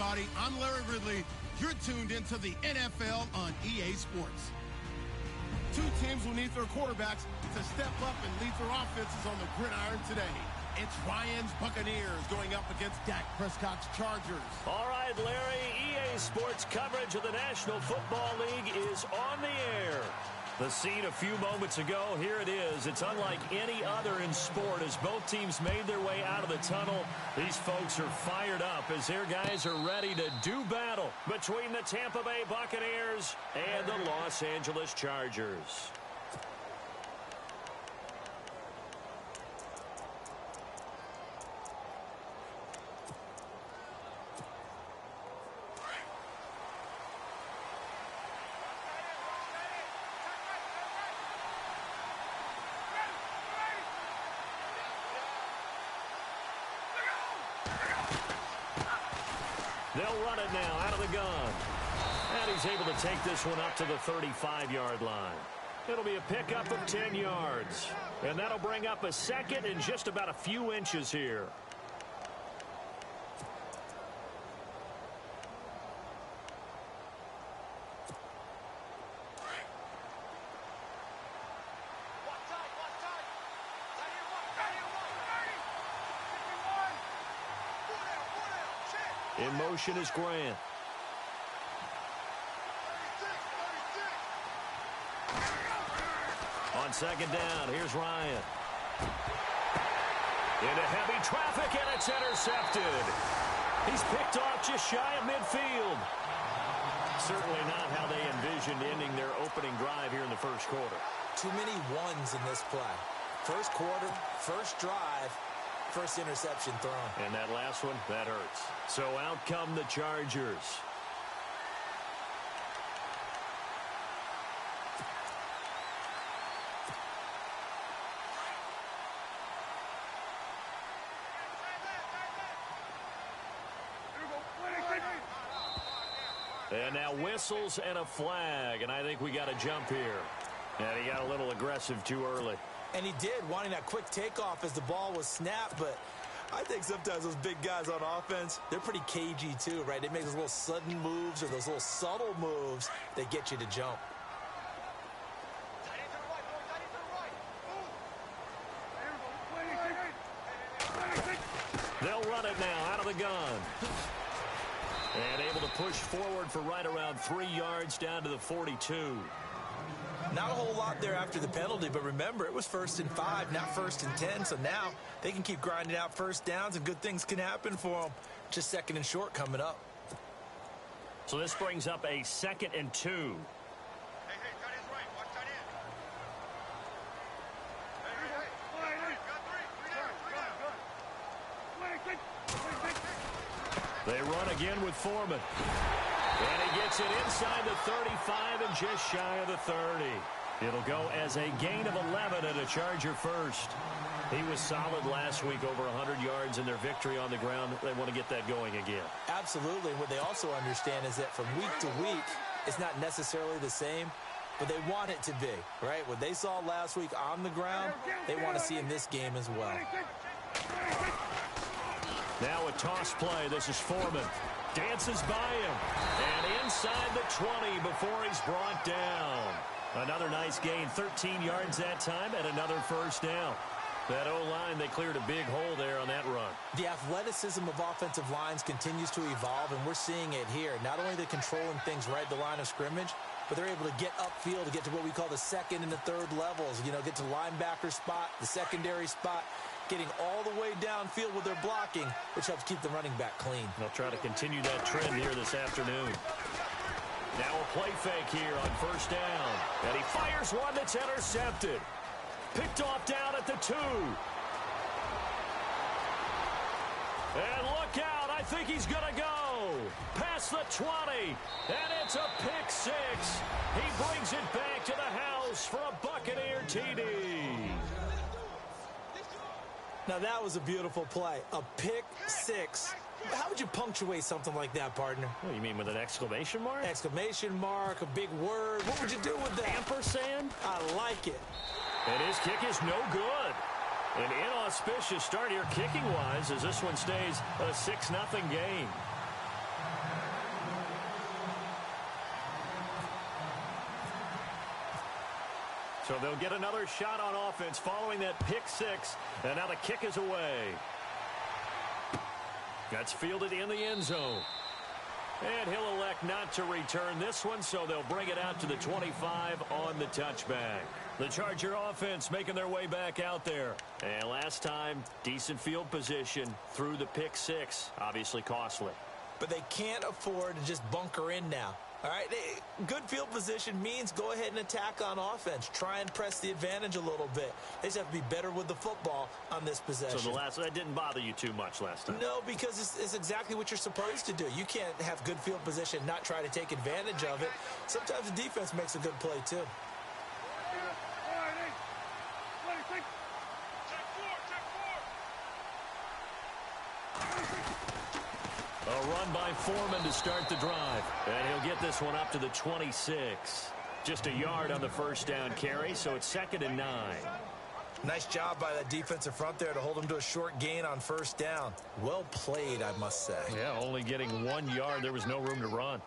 everybody. I'm Larry Ridley. You're tuned into the NFL on EA Sports. Two teams will need their quarterbacks to step up and lead their offenses on the gridiron today. It's Ryan's Buccaneers going up against Dak Prescott's Chargers. All right, Larry, EA Sports coverage of the National Football League is on the air. The scene a few moments ago, here it is. It's unlike any other in sport as both teams made their way out of the tunnel. These folks are fired up as their guys are ready to do battle between the Tampa Bay Buccaneers and the Los Angeles Chargers. They'll run it now out of the gun. And he's able to take this one up to the 35-yard line. It'll be a pickup of 10 yards. And that'll bring up a second and just about a few inches here. In motion is Grant. On second down, here's Ryan. Into heavy traffic, and it's intercepted. He's picked off just shy of midfield. Certainly not how they envisioned ending their opening drive here in the first quarter. Too many ones in this play. First quarter, first drive, first interception thrown. And that last one, that hurts. So out come the Chargers. And now whistles and a flag, and I think we got a jump here. And he got a little aggressive too early. And he did, wanting that quick takeoff as the ball was snapped, but I think sometimes those big guys on offense, they're pretty cagey too, right? They make those little sudden moves or those little subtle moves that get you to jump. They'll run it now out of the gun. And able to push forward for right around 3 yards down to the 42. Not a whole lot there after the penalty, but remember, it was 1st and 5, not 1st and 10, so now they can keep grinding out first downs and good things can happen for them. Just 2nd and short coming up. So this brings up a 2nd and 2. Hey, tight end's right. Watch tight end. Hey. Got 3. They run again with Foreman. And he gets it inside the 35 and just shy of the 30. It'll go as a gain of 11 and a Charger first. He was solid last week, over 100 yards in their victory on the ground. They want to get that going again. Absolutely. And what they also understand is that from week to week, it's not necessarily the same, but they want it to be, right? What they saw last week on the ground, they want to see in this game as well. Now a toss play. This is Foreman. Dances by him. And inside the 20 before he's brought down. Another nice gain. 13 yards that time and another first down. That O-line, they cleared a big hole there on that run. The athleticism of offensive lines continues to evolve, and we're seeing it here. Not only they're controlling things right at the line of scrimmage, but they're able to get upfield to get to what we call the 2nd and the 3rd levels. You know, get to linebacker spot, the secondary spot, getting all the way downfield with their blocking, which helps keep the running back clean. They'll try to continue that trend here this afternoon. Now a play fake here on first down. And he fires one that's intercepted. Picked off down at the 2. And look out. I think he's going to go. Past the 20. And it's a pick 6. He brings it back to the house for a Buccaneer TD. Now that was a beautiful play. A pick 6. How would you punctuate something like that, partner? What do you mean, with an exclamation mark? Exclamation mark, a big word. What would you do with that? Ampersand? I like it. And his kick is no good. An inauspicious start here kicking-wise as this one stays a 6-0 game. So they'll get another shot on offense following that pick six. And now the kick is away. That's fielded in the end zone. And he'll elect not to return this one, so they'll bring it out to the 25 on the touchback. The Charger offense making their way back out there. And last time, decent field position through the pick six. Obviously costly. But they can't afford to just bunker in now. All right, good field position means go ahead and attack on offense. Try and press the advantage a little bit. They just have to be better with the football on this possession. So that didn't bother you too much last time? No, because it's exactly what you're supposed to do. You can't have good field position and not try to take advantage of it. Sometimes the defense makes a good play, too. A run by Foreman to start the drive. And he'll get this one up to the 26. Just a yard on the first down carry, so it's 2nd and 9. Nice job by that defensive front there to hold him to a short gain on first down. Well played, I must say. Yeah, only getting 1 yard. There was no room to run.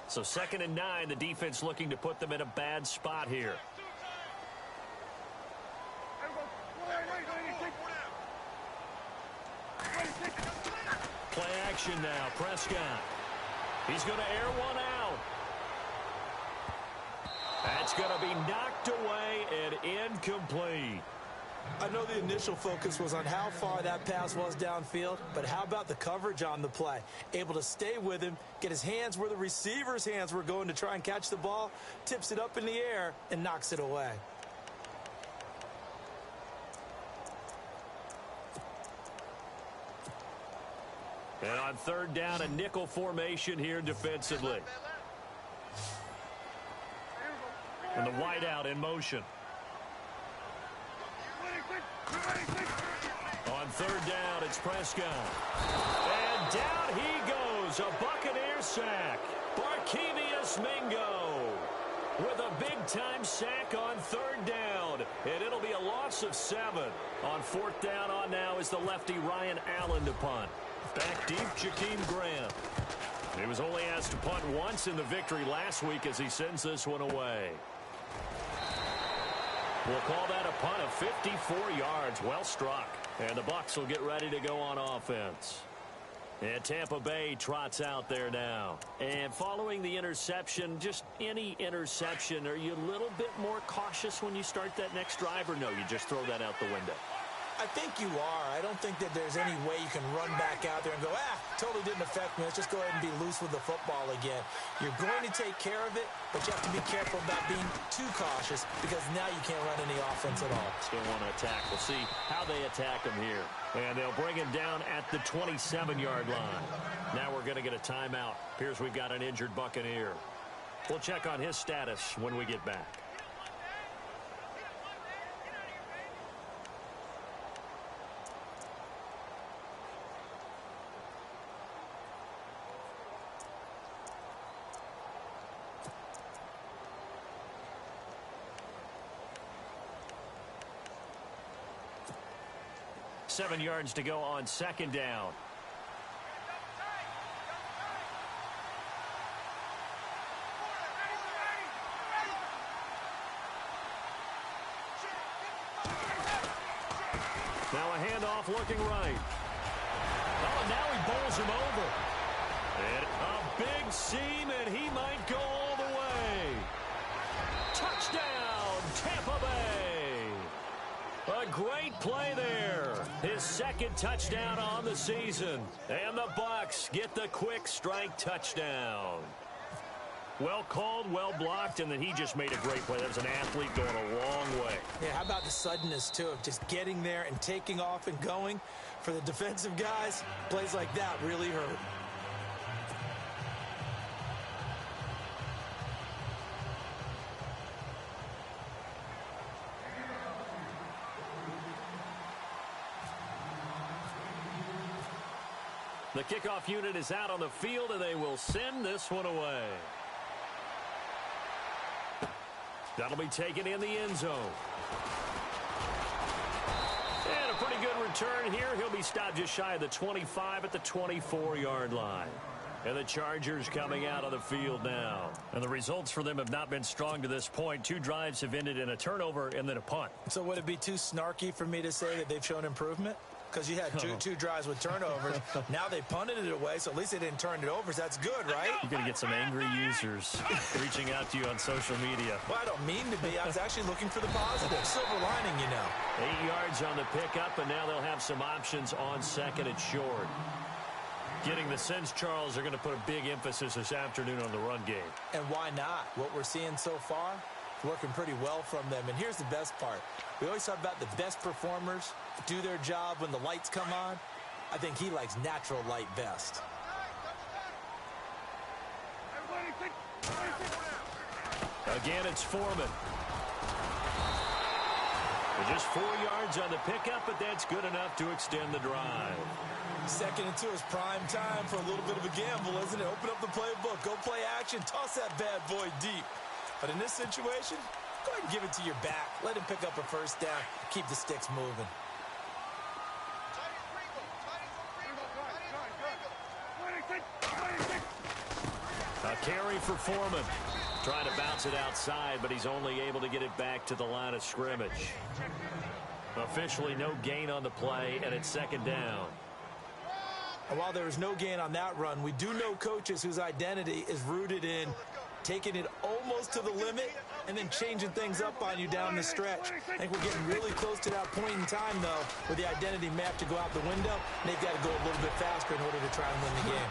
So 2nd and 9, the defense looking to put them in a bad spot here. Play action now, Prescott. He's going to air one out. That's going to be knocked away and incomplete. I know the initial focus was on how far that pass was downfield, but how about the coverage on the play? Able to stay with him, get his hands where the receiver's hands were going to try and catch the ball, tips it up in the air, and knocks it away. And on 3rd down, a nickel formation here defensively. And the wideout in motion. On 3rd down, it's Prescott. And down he goes. A Buccaneer sack. Barkevius Mingo with a big-time sack on 3rd down. And it'll be a loss of 7. On 4th down on now is the lefty Ryan Allen to punt. Back deep, Jakeem Graham. He was only asked to punt once in the victory last week as he sends this one away. We'll call that a punt of 54 yards. Well struck. And the Bucs will get ready to go on offense. And Tampa Bay trots out there now. And following the interception, just any interception, are you a little bit more cautious when you start that next drive, or no, you just throw that out the window? I think you are. I don't think that there's any way you can run back out there and go, totally didn't affect me. Let's just go ahead and be loose with the football again. You're going to take care of it, but you have to be careful about being too cautious because now you can't run any offense at all. Still want to attack. We'll see how they attack him here. And they'll bring him down at the 27-yard line. Now we're going to get a timeout. Appears we've got an injured Buccaneer. We'll check on his status when we get back. Seven yards to go on 2nd down. Now a handoff looking right. Oh, and now he bowls him over. And a big seam, and he might go all the way. Touchdown, Tampa Bay. A great play there. His 2nd touchdown on the season. And the Bucs get the quick strike touchdown. Well called, well blocked, and then he just made a great play. That was an athlete going a long way. Yeah, how about the suddenness, too, of just getting there and taking off and going? For the defensive guys, plays like that really hurt. The kickoff unit is out on the field, and they will send this one away. That'll be taken in the end zone. return here. He'll be stopped just shy of the 25 at the 24-yard line. And the Chargers coming out on the field now. And the results for them have not been strong to this point. 2 drives have ended in a turnover and then a punt. So would it be too snarky for me to say that they've shown improvement? Because you had two drives with turnovers. Now they punted it away, so at least they didn't turn it over. So that's good, right? You're going to get some angry users reaching out to you on social media. Well, I don't mean to be. I was actually looking for the positive. Silver lining, you know. 8 yards on the pickup, and now they'll have some options on second and short. Getting the sense, Charles, are going to put a big emphasis this afternoon on the run game. And why not? What we're seeing so far, working pretty well from them. And here's the best part. We always talk about the best performers do their job when the lights come on. I think he likes natural light best. Again, it's Foreman. Just 4 yards on the pickup, but that's good enough to extend the drive. 2nd and 2 is prime time for a little bit of a gamble, isn't it? Open up the playbook, go play action, toss that bad boy deep. But in this situation, go ahead and give it to your back. Let him pick up a first down. Keep the sticks moving. A carry for Foreman. Trying to bounce it outside, but he's only able to get it back to the line of scrimmage. Officially no gain on the play, and it's 2nd down. And while there is no gain on that run, we do know coaches whose identity is rooted in taking it almost to the limit and then changing things up on you down the stretch. I think we're getting really close to that point in time, though, where the identity may have to go out the window, and they've got to go a little bit faster in order to try and win the game.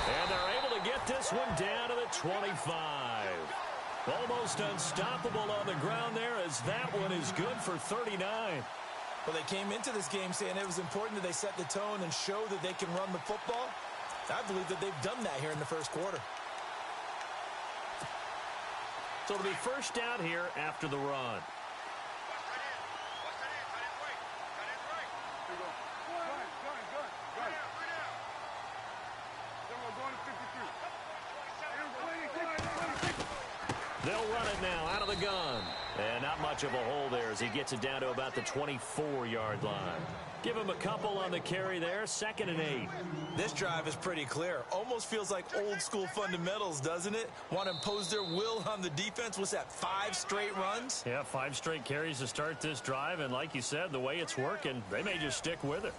And they're able to get this one down to the 25. Almost unstoppable on the ground there, as that one is good for 39. Well, they came into this game saying it was important that they set the tone and show that they can run the football. I believe that they've done that here in the first quarter. So it'll be first down here after the run. They'll run it now out of the gun. And not much of a hole there as he gets it down to about the 24-yard line. Give him a couple on the carry there. 2nd and 8. This drive is pretty clear. Almost feels like old school fundamentals, doesn't it? Want to impose their will on the defense. What's that, 5 straight runs? Yeah, 5 straight carries to start this drive. And like you said, the way it's working, they may just stick with it.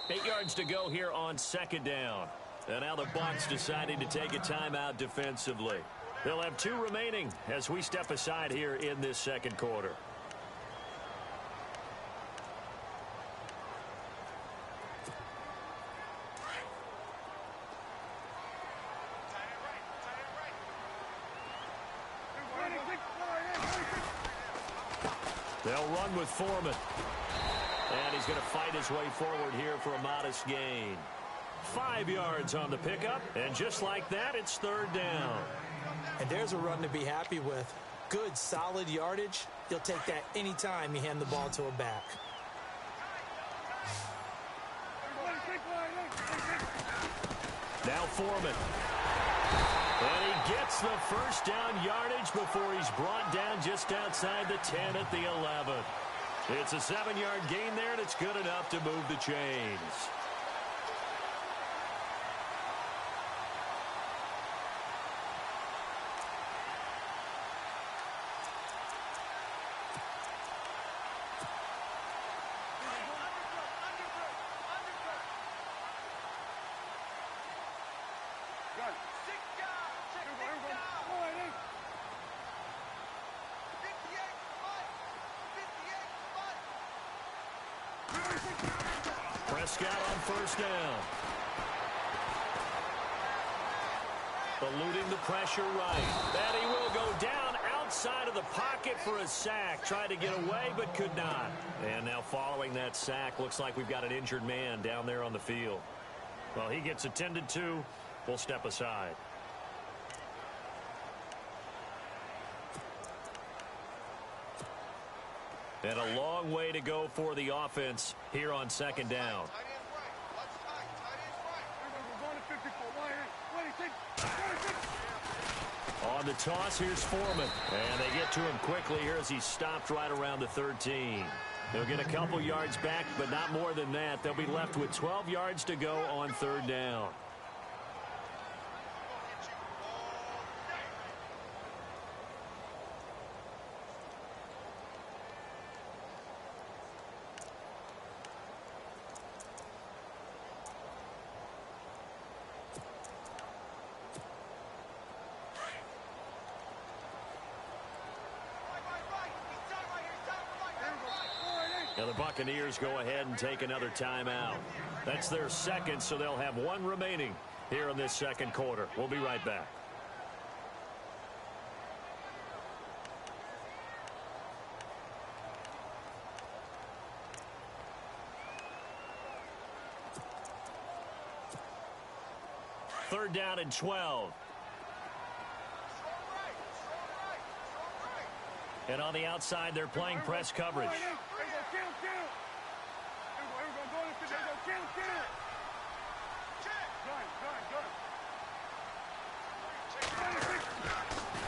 Eight yards to go here on 2nd down. And now the Bucs deciding to take a timeout defensively. They'll have 2 remaining as we step aside here in this 2nd quarter. They'll run with Foreman. And he's going to fight his way forward here for a modest gain. 5 yards on the pickup, and just like that, it's 3rd down. And there's a run to be happy with. Good, solid yardage. You'll take that anytime you hand the ball to a back. Now Foreman. And he gets the first down yardage before he's brought down just outside the 10 at the 11. It's a 7-yard gain there, and it's good enough to move the chains. Prescott on first down. Eluding the pressure right. And he will go down outside of the pocket for a sack. Tried to get away, but could not. And now following that sack, looks like we've got an injured man down there on the field. Well, he gets attended to. We'll step aside. And a long way to go for the offense here on second down. On the toss, here's Foreman. And they get to him quickly here as he's stopped right around the 13. They'll get a couple yards back, but not more than that. They'll be left with 12 yards to go on third down. Now the Buccaneers go ahead and take another timeout. That's their second, so they'll have one remaining here in this second quarter. We'll be right back. Third down and 12. And on the outside, they're playing press coverage.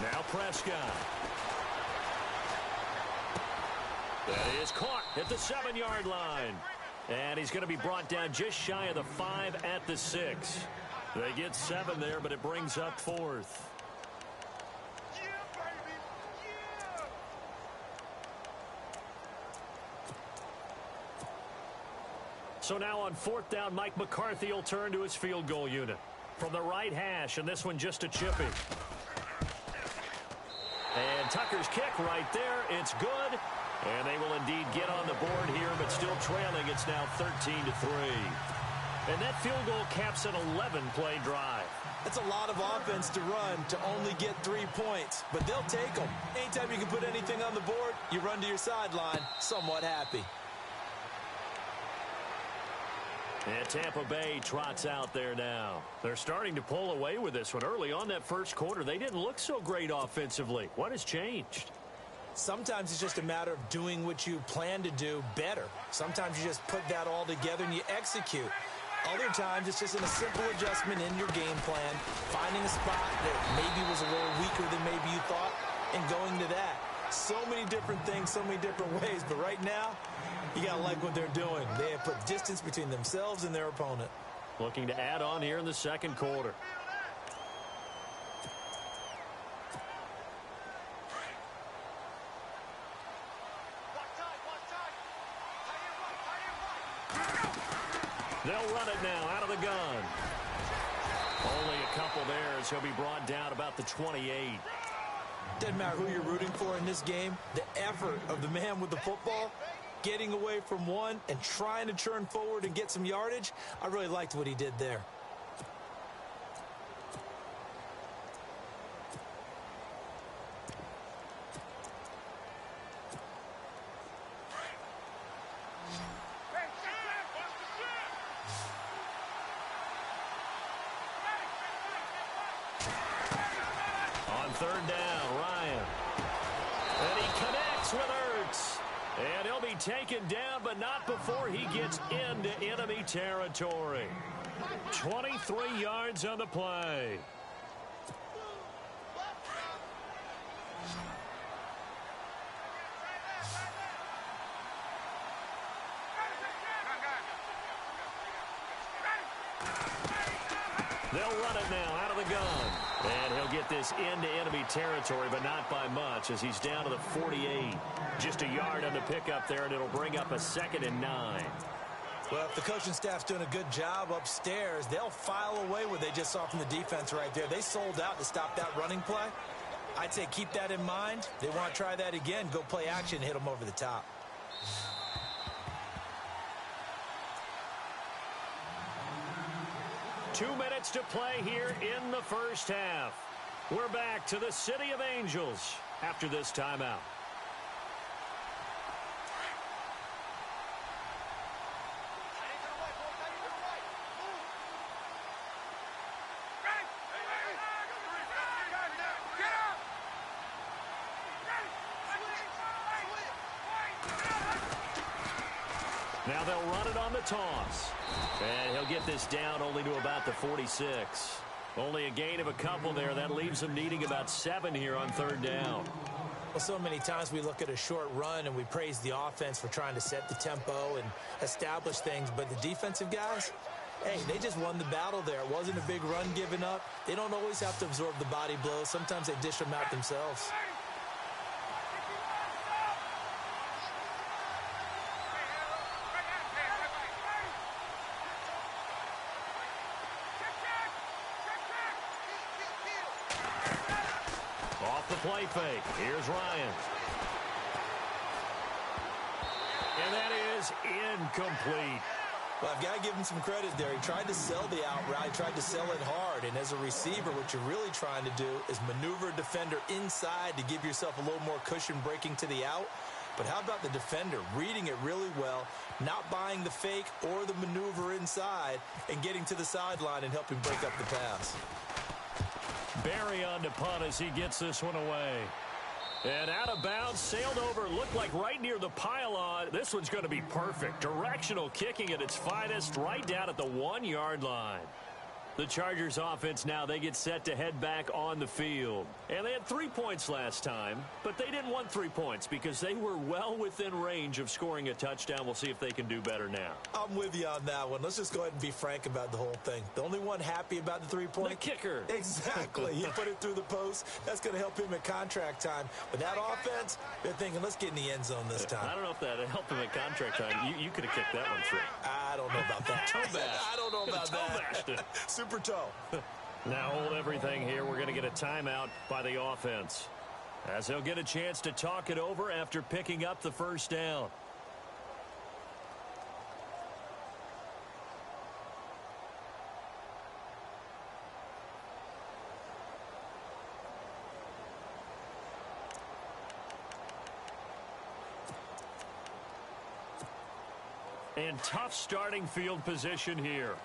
Now Prescott. That is caught at the 7-yard line. And he's going to be brought down just shy of the 5 at the 6. They get 7 there, but it brings up 4th. So now on 4th down, Mike McCarthy will turn to his field goal unit. From the right hash, and this one just a chippy. And Tucker's kick right there. It's good. And they will indeed get on the board here, but still trailing. It's now 13-3. And that field goal caps an 11-play drive. That's a lot of offense to run to only get 3 points, but they'll take them. Anytime you can put anything on the board, you run to your sideline somewhat happy. And Tampa Bay trots out there now. They're starting to pull away with this one. Early on that first quarter, they didn't look so great offensively. What has changed? Sometimes it's just a matter of doing what you plan to do better. Sometimes you just put that all together and you execute. Other times it's just in a simple adjustment in your game plan, finding a spot that maybe was a little weaker than maybe you thought, and going to that. So many different things, so many different ways, but right now, you got to like what they're doing. They have put distance between themselves and their opponent. Looking to add on here in the second quarter. They'll run it now out of the gun. Only a couple there as he'll be brought down about the 28. Doesn't matter who you're rooting for in this game. The effort of the man with the football, getting away from one and trying to turn forward and get some yardage, I really liked what he did there. Third down, Ryan. And he connects with Ertz. And he'll be taken down, but not before he gets into enemy territory. 23 yards on the play. They'll run it now out of the gun. And he'll get this into enemy territory, but not by much as he's down to the 48. Just a yard on the pickup there, and it'll bring up a 2nd and 9. Well, if the coaching staff's doing a good job upstairs, they'll file away what they just saw from the defense right there. They sold out to stop that running play. I'd say keep that in mind. They want to try that again, go play action, hit them over the top. Two minutes to play here in the first half. We're back to the City of Angels after this timeout. Now they'll run it on the toss. And he'll get this down only to about the 46. Only a gain of a couple there. That leaves them needing about 7 here on third down. Well, so many times we look at a short run and we praise the offense for trying to set the tempo and establish things. But the defensive guys, hey, they just won the battle there. It wasn't a big run given up. They don't always have to absorb the body blows. Sometimes they dish them out themselves. Play fake. Here's Ryan. And that is incomplete. Well, I've got to give him some credit there. He tried to sell the out route. He tried to sell it hard. And as a receiver, what you're really trying to do is maneuver a defender inside to give yourself a little more cushion breaking to the out. But how about the defender reading it really well, not buying the fake or the maneuver inside, and getting to the sideline and helping break up the pass? Barry on to punt as he gets this one away. And out of bounds, sailed over, looked like right near the pylon. This one's going to be perfect. Directional kicking at its finest, right down at the 1-yard line. The Chargers offense now, they get set to head back on the field. And they had 3 points last time, but they didn't want 3 points because they were well within range of scoring a touchdown. We'll see if they can do better now. I'm with you on that one. Let's just go ahead and be frank about the whole thing. The only one happy about the 3-point? The kicker. Exactly. He put it through the post. That's going to help him at contract time. But that offense, they're thinking, let's get in the end zone this time. I don't know if that helped him at contract time. You could have kicked that one through. I don't know about that. Toe bash. I don't know about that. Super toe. Now hold everything here. We're going to get a timeout by the offense, as they'll get a chance to talk it over after picking up the first down. And tough starting field position here.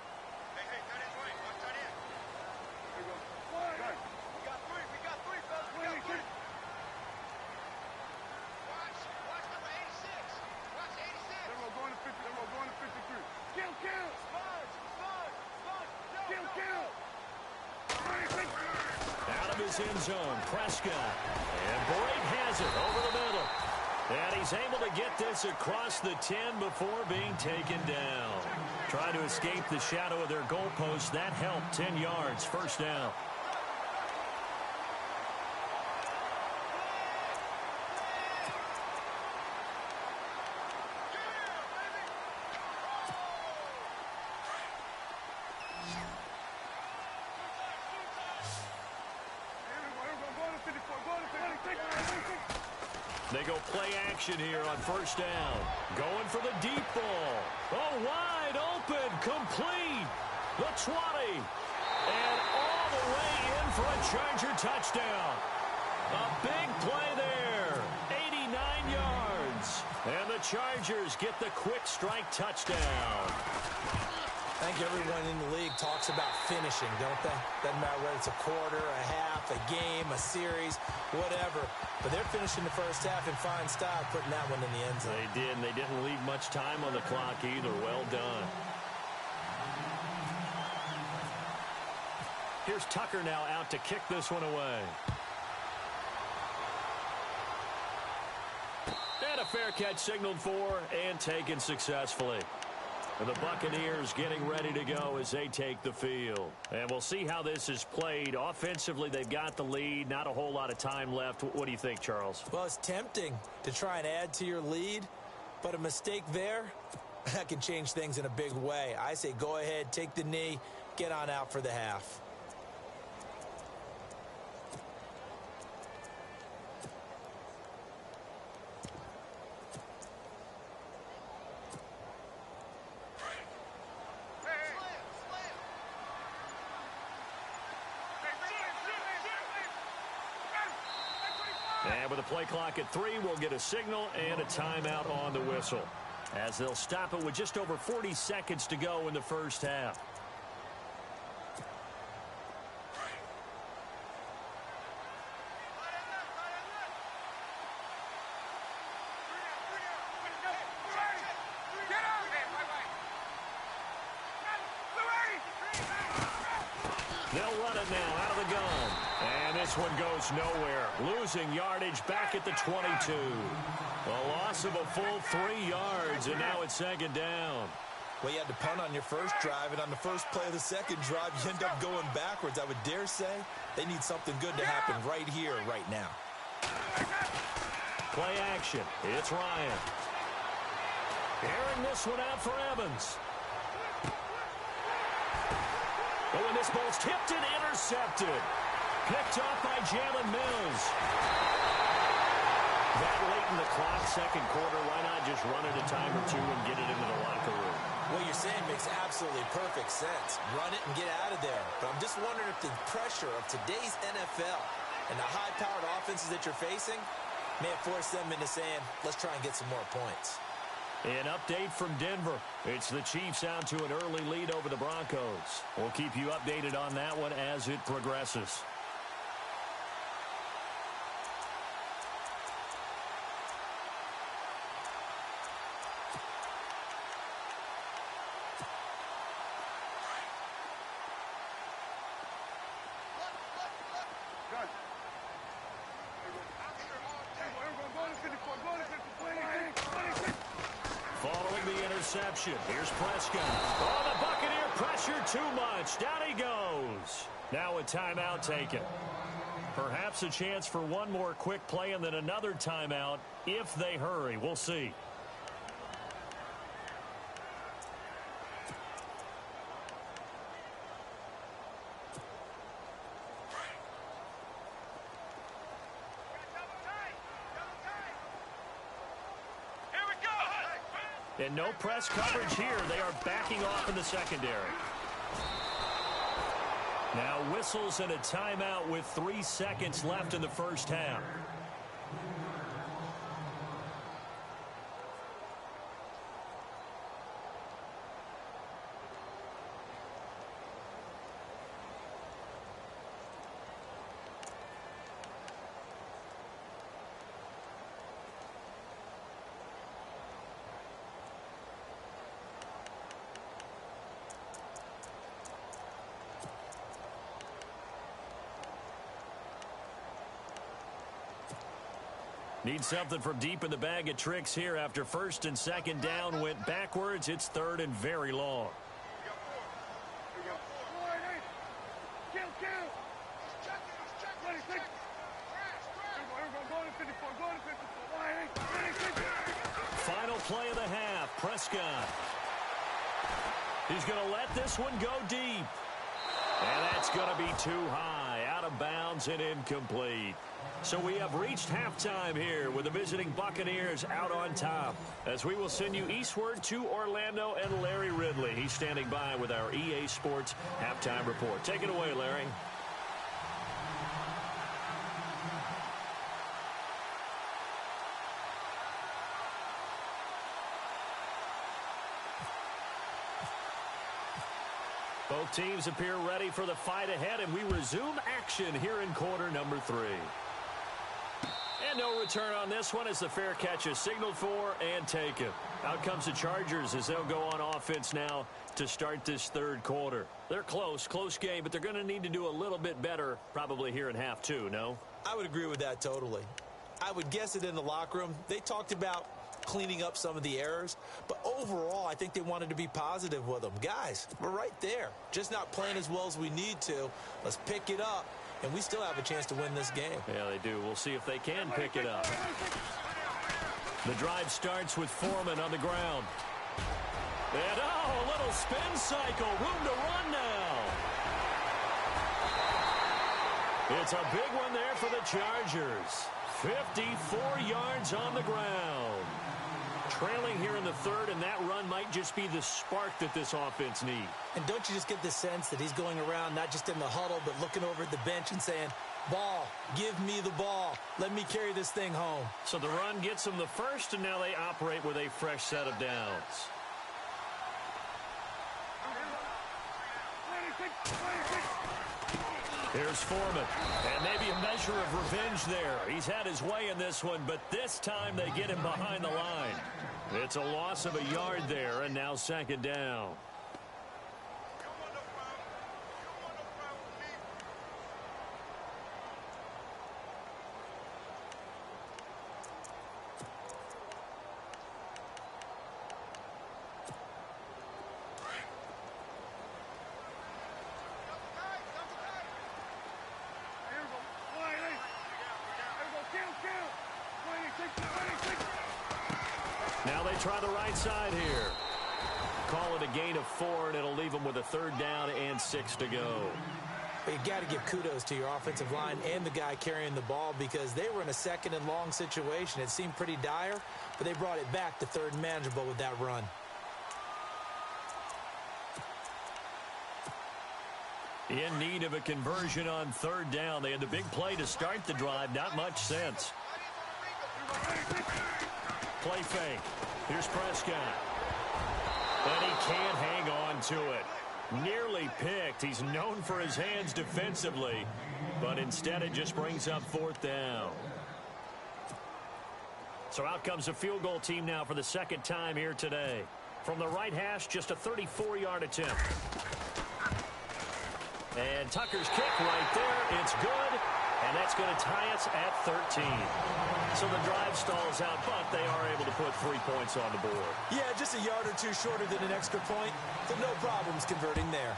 End zone, Prescott, and Boyd has it over the middle, and he's able to get this across the 10 before being taken down. Trying to escape the shadow of their goalpost. That helped. 10 yards, first down. They go play action here on first down. Going for the deep ball. Oh, wide open, complete. The 20. And all the way in for a Charger touchdown. A big play there. 89 yards. And the Chargers get the quick strike touchdown. I think everyone in the league talks about finishing, don't they? Doesn't matter whether it's a quarter, a half, a game, a series, whatever. But they're finishing the first half in fine style, putting that one in the end zone. They did, and they didn't leave much time on the clock either. Well done. Here's Tucker now out to kick this one away. And a fair catch signaled for and taken successfully. And the Buccaneers getting ready to go as they take the field. And we'll see how this is played. Offensively, they've got the lead. Not a whole lot of time left. What do you think, Charles? Well, it's tempting to try and add to your lead, but a mistake there, that can change things in a big way. I say go ahead, take the knee, get on out for the half. And with a play clock at 3, we'll get a signal and a timeout on the whistle, as they'll stop it with just over 40 seconds to go in the first half. They'll run it now out of the gun. And this one goes nowhere. Losing yardage back at the 22. A loss of a full 3 yards, and now it's second down. Well, you had to punt on your first drive, and on the first play of the second drive, you end up going backwards. I would dare say they need something good to happen right here, right now. Play action. It's Ryan. Airing this one out for Evans. Oh, and this ball's tipped and intercepted. Picked off by Jalen Mills. That late in the clock, second quarter, why not just run it a time or two and get it into the locker room? What you're saying makes absolutely perfect sense. Run it and get out of there. But I'm just wondering if the pressure of today's NFL and the high-powered offenses that you're facing may have forced them into saying, let's try and get some more points. An update from Denver. It's the Chiefs out to an early lead over the Broncos. We'll keep you updated on that one as it progresses. Following the interception, here's Prescott. Oh, the Buccaneer pressure too much. Down he goes. Now a timeout taken. Perhaps a chance for one more quick play and then another timeout if they hurry. We'll see. And no press coverage here. They are backing off in the secondary. Now whistles and a timeout with 3 seconds left in the first half. Need something from deep in the bag of tricks here after first and second down went backwards. It's third and very long. Final play of the half. Prescott. He's going to let this one go deep. And that's going to be too high, out of bounds and incomplete. So we have reached halftime here with the visiting Buccaneers out on top, as we will send you eastward to Orlando and Larry Ridley. He's standing by with our EA Sports halftime report. Take it away, Larry. Both teams appear ready for the fight ahead, and we resume action here in quarter number 3. And no return on this one as the fair catch is signaled for and taken. Out comes the Chargers as they'll go on offense now to start this third quarter. They're close game, but they're going to need to do a little bit better probably here in half 2, no? I would agree with that totally. I would guess it in the locker room. They talked about cleaning up some of the errors, but overall I think they wanted to be positive with them. Guys, we're right there, just not playing as well as we need to. Let's pick it up, and we still have a chance to win this game. Yeah, they do. We'll see if they can pick it up. The drive starts with Foreman on the ground. And a little spin cycle, room to run now. It's a big one there for the Chargers. 54 yards on the ground. trailing here in the third, and that run might just be the spark that this offense needs. And don't you just get the sense that he's going around not just in the huddle, but looking over at the bench and saying, ball, give me the ball. Let me carry this thing home. So the run gets them the first, and now they operate with a fresh set of downs. Here's Foreman, and maybe a measure of revenge there. He's had his way in this one, but this time they get him behind the line. It's a loss of a yard there, and now second down. Now they try the right side here. Call it a gain of 4, and it'll leave them with a third down and 6 to go. But you got to give kudos to your offensive line and the guy carrying the ball because they were in a second and long situation. It seemed pretty dire, but they brought it back to third and manageable with that run. In need of a conversion on third down. They had the big play to start the drive. Not much sense. Play fake. Here's Prescott. And he can't hang on to it. Nearly picked. He's known for his hands defensively, but instead it just brings up fourth down. So out comes the field goal team now for the second time here today. From the right hash, just a 34-yard attempt. And Tucker's kick right there. It's good. And that's going to tie us at 13. So the drive stalls out, but they are able to put 3 points on the board. Yeah, just a yard or two shorter than an extra point. So no problems converting there.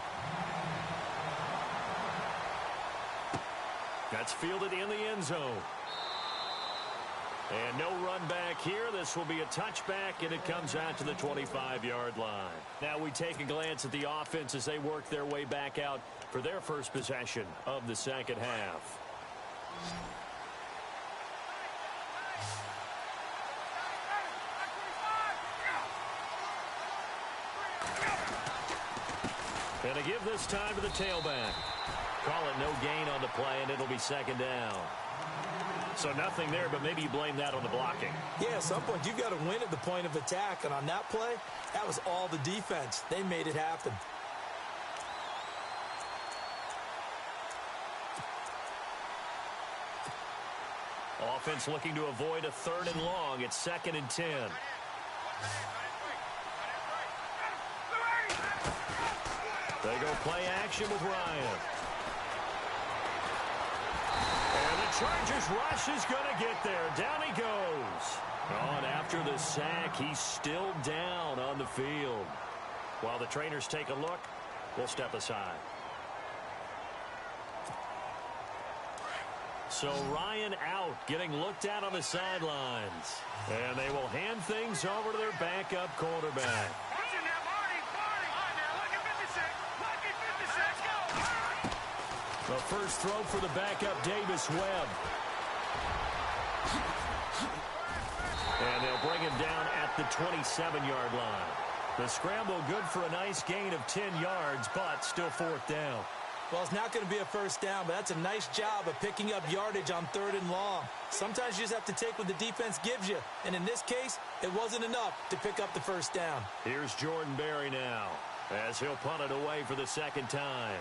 That's fielded in the end zone. And no run back here. This will be a touchback, and it comes out to the 25-yard line. Now we take a glance at the offense as they work their way back out for their first possession of the second half. And a give this time to the tailback. Call it no gain on the play, and it'll be second down. So nothing there, but maybe you blame that on the blocking. Yeah, at some point you've got to win at the point of attack, and on that play, that was all the defense. They made it happen. Offense looking to avoid a third and long. It's 2nd and 10. They go play action with Ryan. And the Chargers rush is going to get there. Down he goes. Oh, and after the sack, he's still down on the field. While the trainers take a look, we'll step aside. So Ryan out, getting looked at on the sidelines. And they will hand things over to their backup quarterback. The first throw for the backup, Davis Webb. And they'll bring him down at the 27-yard line. The scramble good for a nice gain of 10 yards, but still fourth down. Well, it's not going to be a first down, but that's a nice job of picking up yardage on third and long. Sometimes you just have to take what the defense gives you. And in this case, it wasn't enough to pick up the first down. Here's Jordan Berry now as he'll punt it away for the second time.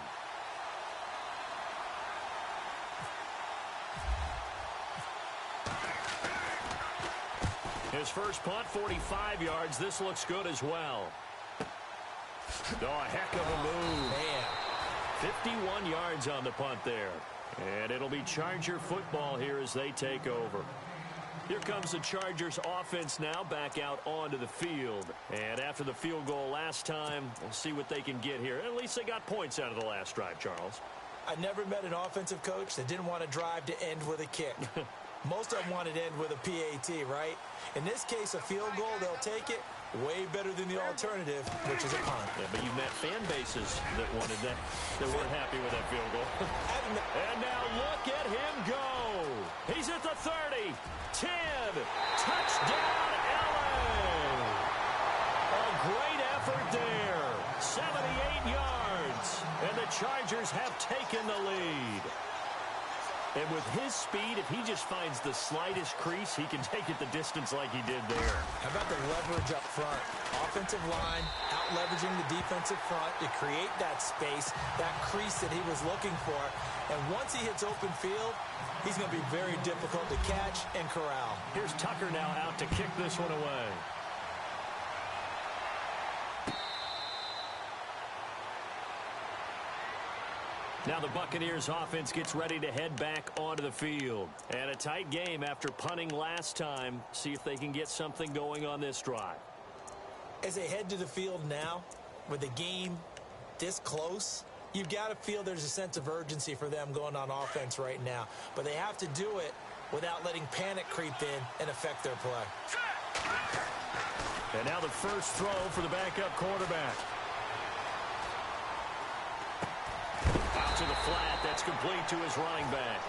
His first punt, 45 yards. This looks good as well. Oh, a heck of a move. Man. 51 yards on the punt there. And it'll be Charger football here as they take over. Here comes the Chargers offense now back out onto the field. And after the field goal last time, we'll see what they can get here. At least they got points out of the last drive, Charles. I never met an offensive coach that didn't want to drive to end with a kick. Most of them wanted to end with a PAT, right? In this case, a field goal, they'll take it. Way better than the alternative, which is a punt. Yeah, but you've met fan bases that wanted that, that weren't happy with that field goal. And now look at him go. He's at the 30, 10, touchdown, Allen. great effort there. 78 yards. And the Chargers have taken the lead. And with his speed, if he just finds the slightest crease, he can take it the distance like he did there. How about the leverage up front? Offensive line out-leveraging the defensive front to create that space, that crease that he was looking for. And once he hits open field, he's going to be very difficult to catch and corral. Here's Tucker now out to kick this one away. Now the Buccaneers offense gets ready to head back onto the field. And a tight game after punting last time. See if they can get something going on this drive. As they head to the field now, with the game this close, you've got to feel there's a sense of urgency for them going on offense right now. But they have to do it without letting panic creep in and affect their play. And now the first throw for the backup quarterback. Out to the flat. That's complete to his running back.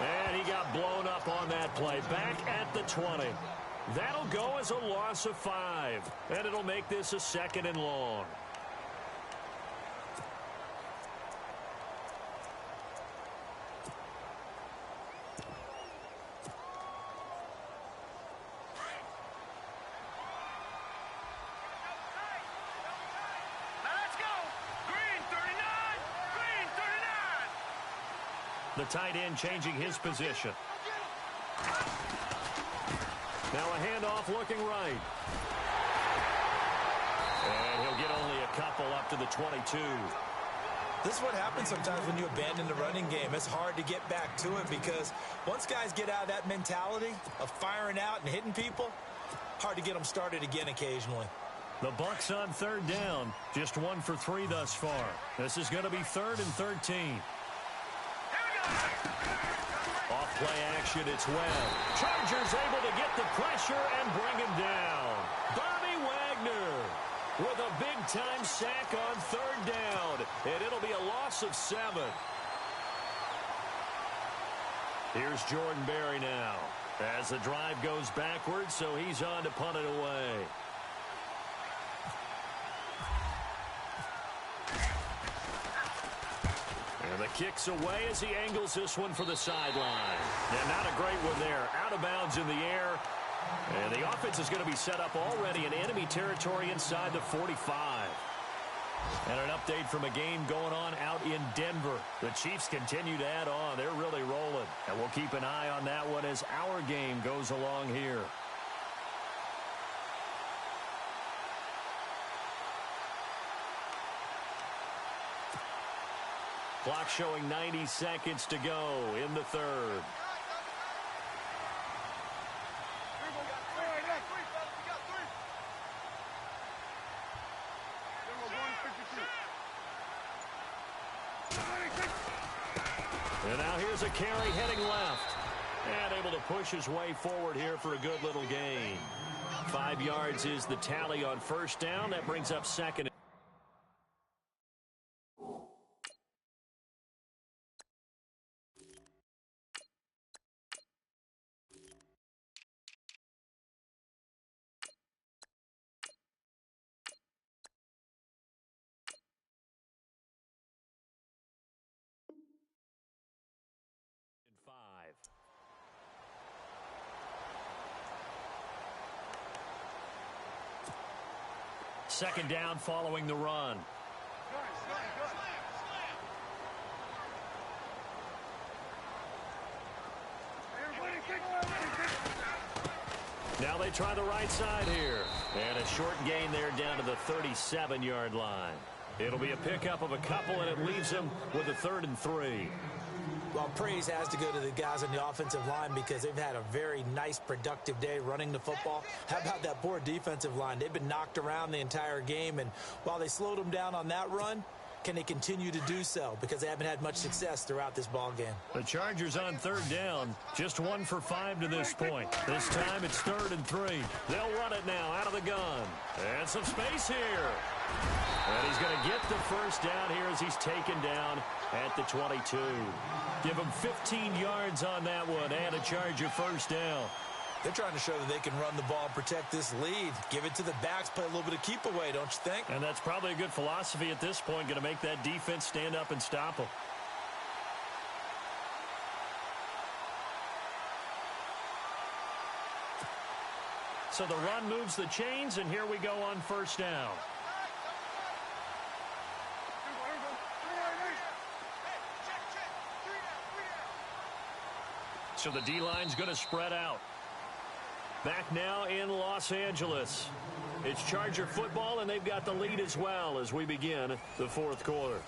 And he got blown up on that play. Back at the 20. That'll go as a loss of 5. And it'll make this a 2nd and long. The tight end changing his position. Now a handoff looking right. And he'll get only a couple up to the 22. This is what happens sometimes when you abandon the running game. It's hard to get back to it because once guys get out of that mentality of firing out and hitting people, hard to get them started again occasionally. The Bucs on 3rd down. Just 1 for 3 thus far. This is going to be 3rd and 13. Off play action, it's Webb. Chargers able to get the pressure and bring him down. Bobby Wagner with a big-time sack on 3rd down. And it'll be a loss of 7. Here's Jordan Berry now. As the drive goes backwards, so he's on to punt it away. And the kick's away as he angles this one for the sideline. And not a great one there. Out of bounds in the air. And the offense is going to be set up already in enemy territory inside the 45. And an update from a game going on out in Denver. The Chiefs continue to add on. They're really rolling. And we'll keep an eye on that one as our game goes along here. Clock showing 90 seconds to go in the 3rd. And now here's a carry heading left. And able to push his way forward here for a good little gain. 5 yards is the tally on 1st down. That brings up 2nd. Second down following the run. Now they try the right side here. And a short gain there down to the 37-yard line. It'll be a pickup of a couple, and it leaves them with a 3rd and 3. Well, praise has to go to the guys on the offensive line because they've had a very nice, productive day running the football. How about that poor defensive line? They've been knocked around the entire game, and while they slowed them down on that run, can they continue to do so? Because they haven't had much success throughout this ball game. The Chargers on 3rd down, just 1 for 5 to this point. This time it's 3rd and 3. They'll run it now out of the gun. And some space here. And he's going to get the first down here as he's taken down at the 22. Give him 15 yards on that one and a Charger first down. They're trying to show that they can run the ball and protect this lead. Give it to the backs, play a little bit of keep away, don't you think? And that's probably a good philosophy at this point, going to make that defense stand up and stop them. So the run moves the chains, and here we go on first down. So the D-line's going to spread out. Back now in Los Angeles. It's Charger football, and they've got the lead as well as we begin the fourth quarter.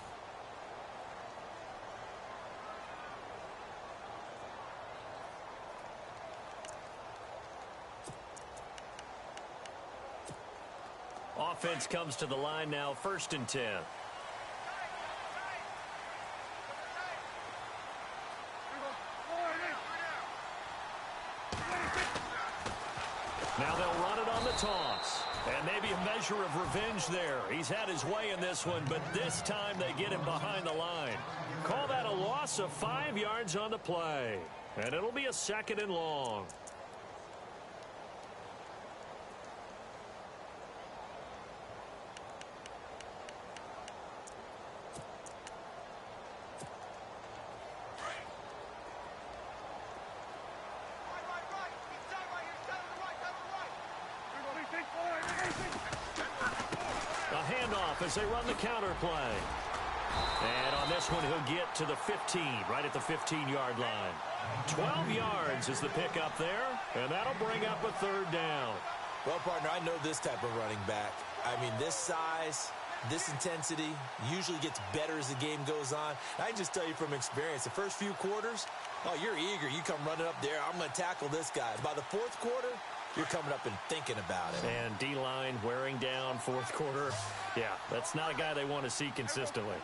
Offense comes to the line now, 1st and 10. Now they'll run it on the toss. And maybe a measure of revenge there. He's had his way in this one, but this time they get him behind the line. Call that a loss of 5 yards on the play. And it'll be a 2nd and long. As they run the counter play. And on this one, he'll get to the 15, right at the 15-yard line. 12 yards is the pickup there, and that'll bring up a 3rd down. Well, partner, I know this type of running back. I mean, this size, this intensity usually gets better as the game goes on. I can just tell you from experience, the first few quarters, oh, you're eager. You come running up there, I'm going to tackle this guy. By the 4th quarter, you're coming up and thinking about it. And D-line wearing down 4th quarter. Yeah, that's not a guy they want to see consistently.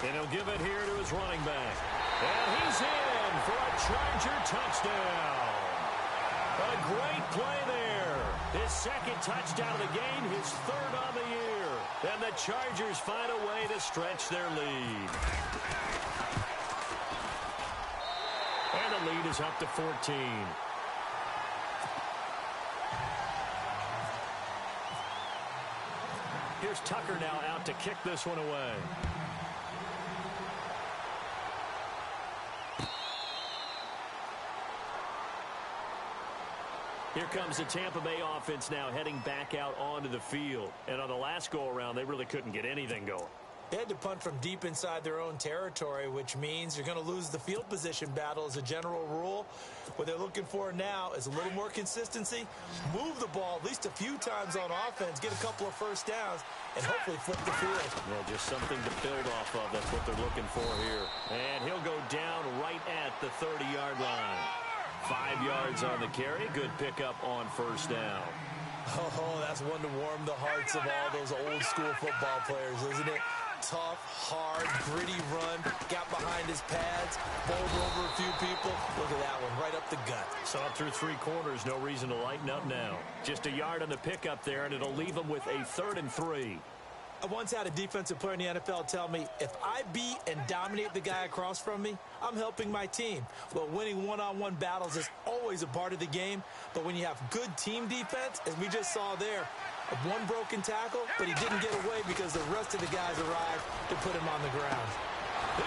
And he'll give it here to his running back. And he's in for a Charger touchdown. A great play there. His 2nd touchdown of the game, his 3rd on the year. And the Chargers find a way to stretch their lead. And the lead is up to 14. Here's Tucker now out to kick this one away. Here comes the Tampa Bay offense now heading back out onto the field. And on the last go-around, they really couldn't get anything going. They had to punt from deep inside their own territory, which means you're going to lose the field position battle as a general rule. What they're looking for now is a little more consistency, move the ball at least a few times on offense, get a couple of first downs, and hopefully flip the field. Yeah, just something to build off of. That's what they're looking for here. And he'll go down right at the 30-yard line. 5 yards on the carry. Good pickup on first down. Oh, that's one to warm the hearts of all those old-school football players, isn't it? Tough, hard, gritty run. Got behind his pads, bowled over a few people. Look at that one, right up the gut. So up through 3 quarters, no reason to lighten up now. Just a yard on the pickup there, and it'll leave him with a 3rd and 3. I once had a defensive player in the NFL tell me, if I beat and dominate the guy across from me, I'm helping my team. Well, winning one-on-one battles is always a part of the game, but when you have good team defense, as we just saw there, one broken tackle, but he didn't get away because the rest of the guys arrived to put him on the ground.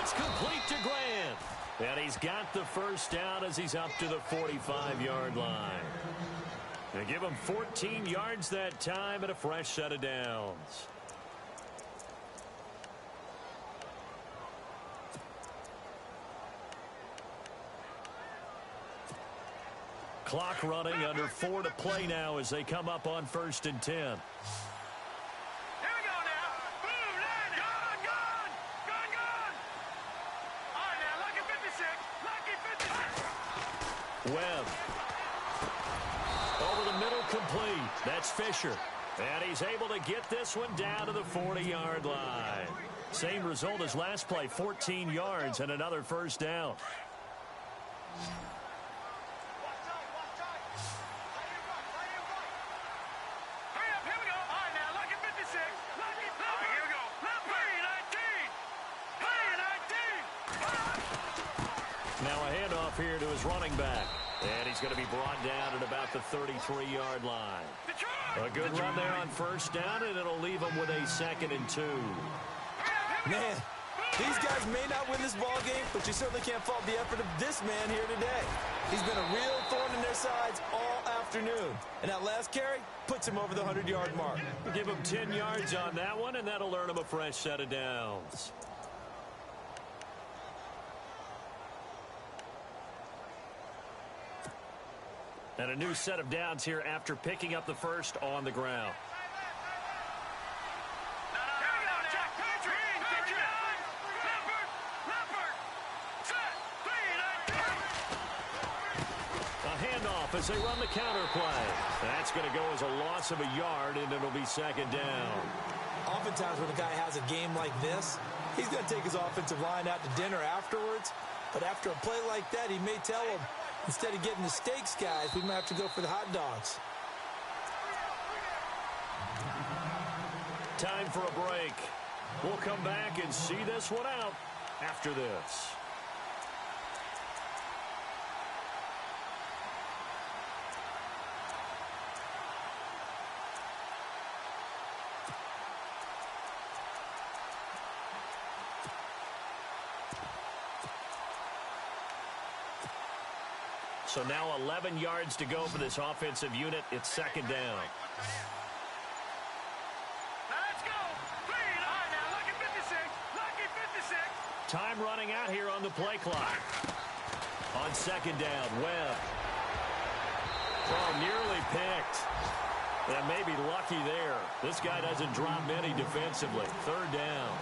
It's complete to Grant. And he's got the first down as he's up to the 45-yard line. They give him 14 yards that time and a fresh set of downs. Clock running, under 4 to play now as they come up on 1st and 10. Here we go now. Boom, line it. Gone. All right, now, lucky 56. Webb. Over the middle, complete. That's Fisher. And he's able to get this one down to the 40-yard line. Same result as last play, 14 yards and another first down. Hurry up, here we go. All right, now, lucky 56. Lucky running back. And he's going to be brought down at about the 33-yard line. A good run there on first down, and it'll leave him with a 2nd and 2. Man, these guys may not win this ball game, but you certainly can't fault the effort of this man here today. He's been a real thorn in their sides all afternoon. And that last carry puts him over the 100-yard mark. We'll give him 10 yards on that one, and that'll earn him a fresh set of downs. And a new set of downs here after picking up the first on the ground. A handoff as they run the counter play. That's going to go as a loss of a yard, and it'll be 2nd down. Oftentimes when a guy has a game like this, he's going to take his offensive line out to dinner afterwards. But after a play like that, he may tell him, instead of getting the steaks, guys, we might have to go for the hot dogs. Time for a break. We'll come back and see this one out after this. So now 11 yards to go for this offensive unit. It's 2nd down. Let's go. All right, now, lucky 56. Lucky 56. Time running out here on the play clock. On 2nd down, Webb. Oh, nearly picked. Yeah, maybe lucky there. This guy doesn't drop many defensively. 3rd down.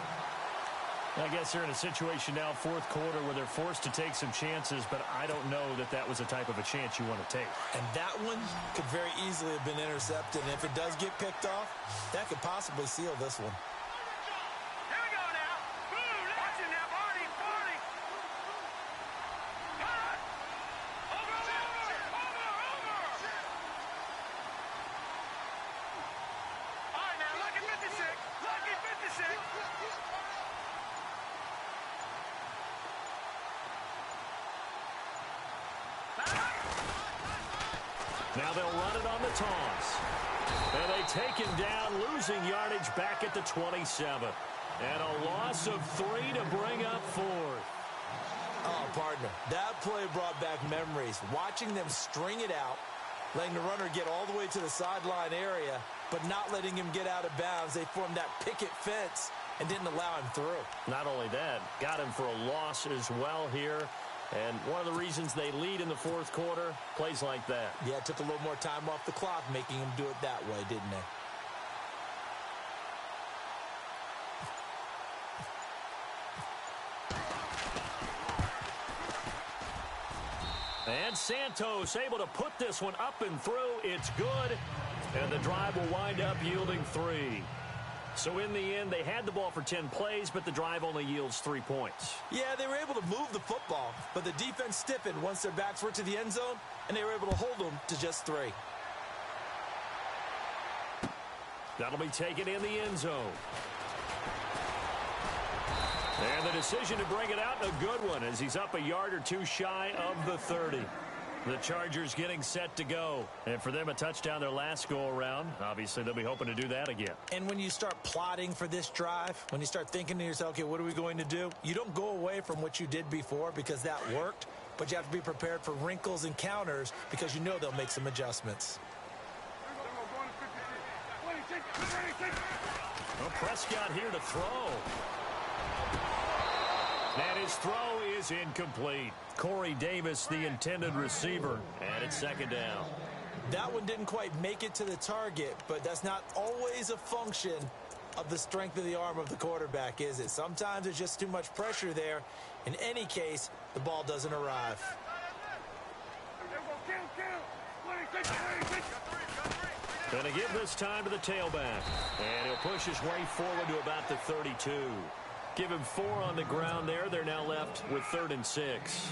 I guess they're in a situation now, 4th quarter, where they're forced to take some chances, but I don't know that that was the type of a chance you want to take. And that one could very easily have been intercepted. And if it does get picked off, that could possibly seal this one. Here we go now. Boom. Watch it now, Barney. Cut. Over. All right, now, lucky 56. Lucky 56. Now they'll run it on the toss. And they take him down, losing yardage back at the 27. And a loss of 3 to bring up 4th. Oh, partner, that play brought back memories. Watching them string it out, letting the runner get all the way to the sideline area, but not letting him get out of bounds. They formed that picket fence and didn't allow him through. Not only that, got him for a loss as well here. And one of the reasons they lead in the 4th quarter, plays like that. Yeah, it took a little more time off the clock, making him do it that way, didn't they? And Santos able to put this one up and through. It's good. And the drive will wind up yielding 3. So in the end, they had the ball for 10 plays, but the drive only yields 3 points. Yeah, they were able to move the football, but the defense stiffened once their backs were to the end zone, and they were able to hold them to just 3. That'll be taken in the end zone. And the decision to bring it out, a good one, as he's up a yard or 2 shy of the 30. The Chargers getting set to go. And for them, a touchdown their last go-around. Obviously, they'll be hoping to do that again. And when you start plotting for this drive, when you start thinking to yourself, okay, what are we going to do? You don't go away from what you did before because that worked, but you have to be prepared for wrinkles and counters because you know they'll make some adjustments. Well, Prescott here to throw. And his throw is incomplete. Corey Davis, the intended receiver, and it's 2nd down. That one didn't quite make it to the target, but that's not always a function of the strength of the arm of the quarterback, is it? Sometimes there's just too much pressure there. In any case, the ball doesn't arrive. Going to give this time to the tailback. And he'll push his way forward to about the 32. Give him 4 on the ground there. They're now left with 3rd and 6.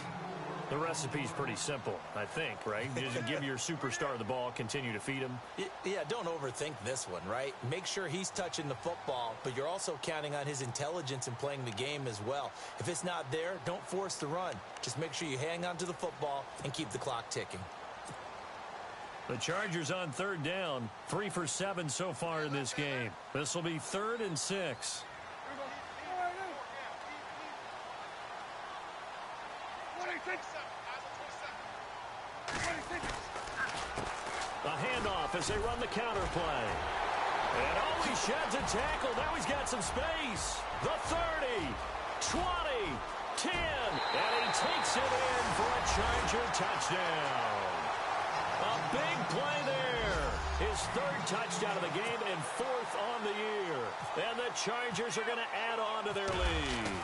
The recipe's pretty simple, I think, right? Just give your superstar the ball, continue to feed him. Yeah, don't overthink this one, right? Make sure he's touching the football, but you're also counting on his intelligence in playing the game as well. If it's not there, don't force the run. Just make sure you hang on to the football and keep the clock ticking. The Chargers on third down, 3 for 7 so far in this game. This will be 3rd and 6. A handoff as they run the counter play. And oh, he sheds a tackle. Now he's got some space. The 30, 20, 10. And he takes it in for a Charger touchdown. A big play there. His 3rd touchdown of the game and 4th on the year. And the Chargers are going to add on to their lead.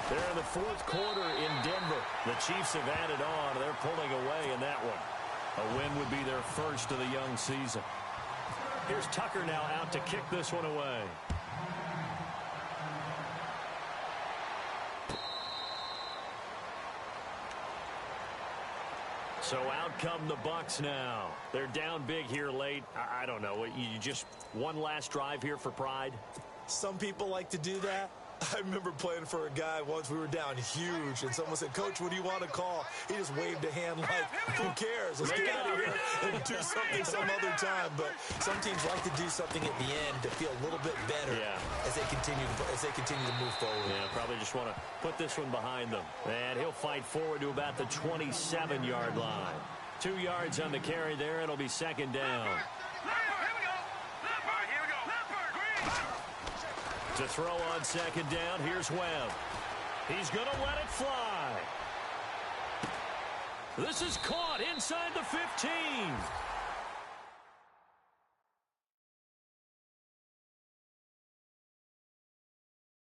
They're in the 4th quarter in Denver. The Chiefs have added on. They're pulling away in that one. A win would be their first of the young season. Here's Tucker now out to kick this one away. So out come the Bucs now. They're down big here late. I don't know. You just one last drive here for pride? Some people like to do that. I remember playing for a guy once. We were down huge, and someone said, "Coach, what do you want to call?" He just waved a hand like, "Who cares? Let's get out of here and do something some other time." But some teams like to do something at the end to feel a little bit better as they continue to move forward. Yeah, probably just want to put this one behind them. And he'll fight forward to about the 27-yard line. 2 yards on the carry there. It'll be 2nd down. To throw on 2nd down, here's Webb. He's going to let it fly. This is caught inside the 15.